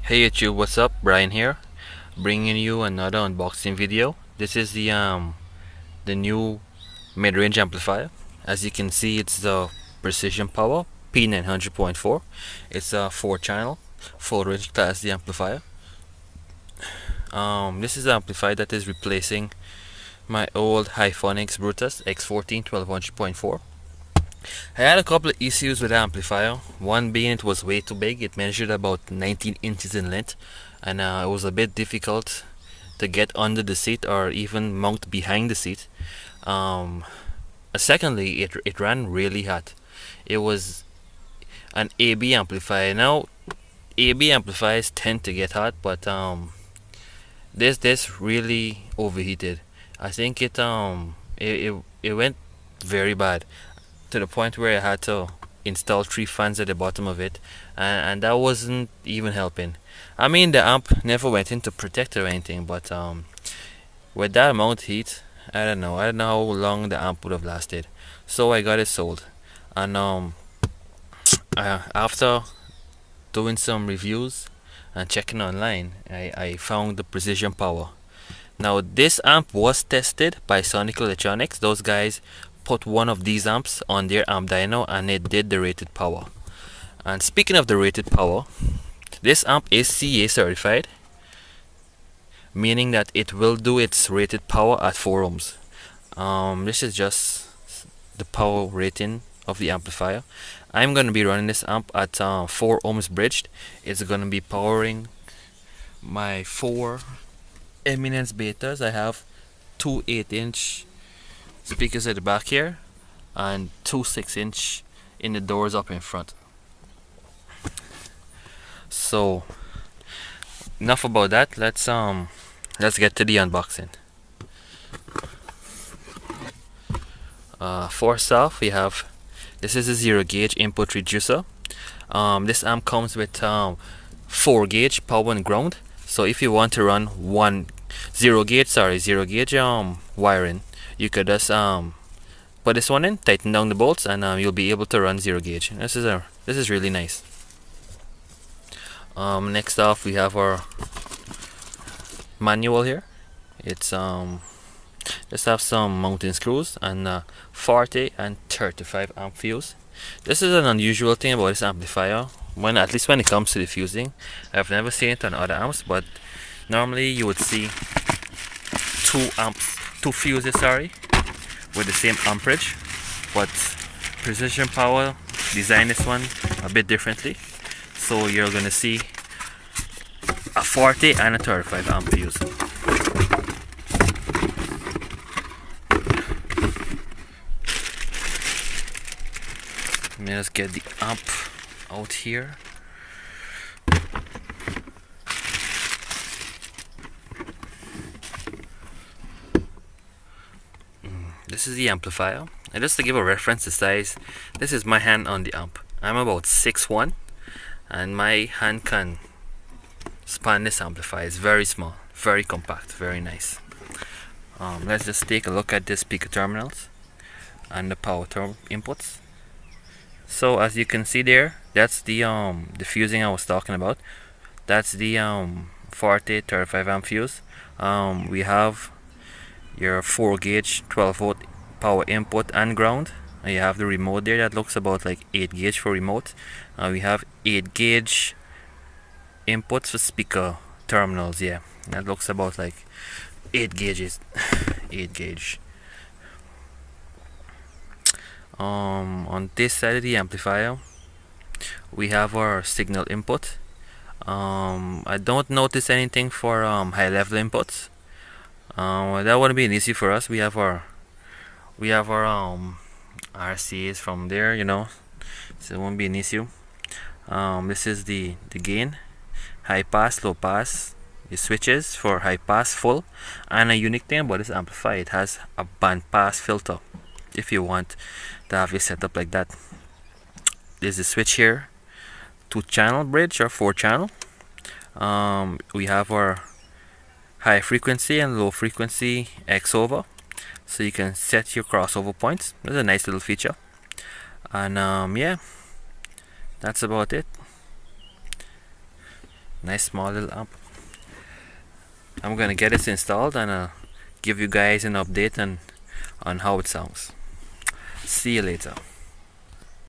Hey YouTube, what's up? Brian here, bringing you another unboxing video. This is the new mid-range amplifier. As you can see, it's the Precision Power P900.4. It's a 4-channel, full-range Class D amplifier. This is an amplifier that is replacing my old Hyphonics Brutus X14 1200.4. I had a couple of issues with the amplifier. One being it was way too big. It measured about 19 inches in length, and it was a bit difficult to get under the seat or even mount behind the seat. Um, Secondly, it ran really hot. It was an AB amplifier. Now, AB amplifiers tend to get hot, but this really overheated. I think it went very bad, to the point where I had to install 3 fans at the bottom of it, and that wasn't even helping. I mean, the amp never went into protector or anything, but with that amount of heat, I don't know how long the amp would have lasted. So I got it sold, and after doing some reviews and checking online, I found the Precision Power. Now this amp was tested by Sonic Electronics. Those guys put one of these amps on their amp dyno and it did the rated power. And speaking of the rated power, this amp is CA certified, meaning that it will do its rated power at 4 ohms. This is just the power rating of the amplifier. I'm going to be running this amp at 4 ohms bridged. It's going to be powering my 4 Eminence betas. I have 2 8-inch speakers at the back here and 2 6-inch in the doors up in front. So enough about that. Let's get to the unboxing. First off, we have this is a 0 gauge input reducer. This amp comes with 4 gauge power and ground. So if you want to run 0 gauge wiring, you could just put this one in, tighten down the bolts, and you'll be able to run 0 gauge. This is really nice. Next off, we have our manual here. It's just have some mounting screws and 40 and 35 amp fuse. This is an unusual thing about this amplifier. At least when it comes to the fusing, I've never seen it on other amps, but normally you would see two fuses, with the same amperage. But Precision Power designed this one a bit differently, so you're gonna see a 40 and a 35 amp fuse. Let me just get the amp out here. This is the amplifier, and just to give a reference to size, this is my hand on the amp. I'm about 6'1", and my hand can span this amplifier. It's very small, very compact, very nice. Let's just take a look at the speaker terminals and the power inputs. So as you can see there, that's the fusing I was talking about. That's the 40 35 amp fuse. We have your 4 gauge 12-volt power input and ground. And you have the remote there that looks about like 8 gauge for remote. We have 8 gauge inputs for speaker terminals. Yeah, that looks about like 8 gauges. 8 gauge. On this side of the amplifier, we have our signal input. I don't notice anything for high level inputs. That wouldn't be an issue for us. We have our RCAs from there, so it won't be an issue. This is the gain, high pass, low pass, the switches for high pass, full, and a unique thing about this amplifier, it has a band pass filter if you want to have it set up like that. There's a switch here, 2-channel bridge or 4-channel. We have our high frequency and low frequency X over, so you can set your crossover points. That's a nice little feature. And yeah, that's about it. Nice small little amp. I'm gonna get this installed and give you guys an update on how it sounds. See you later.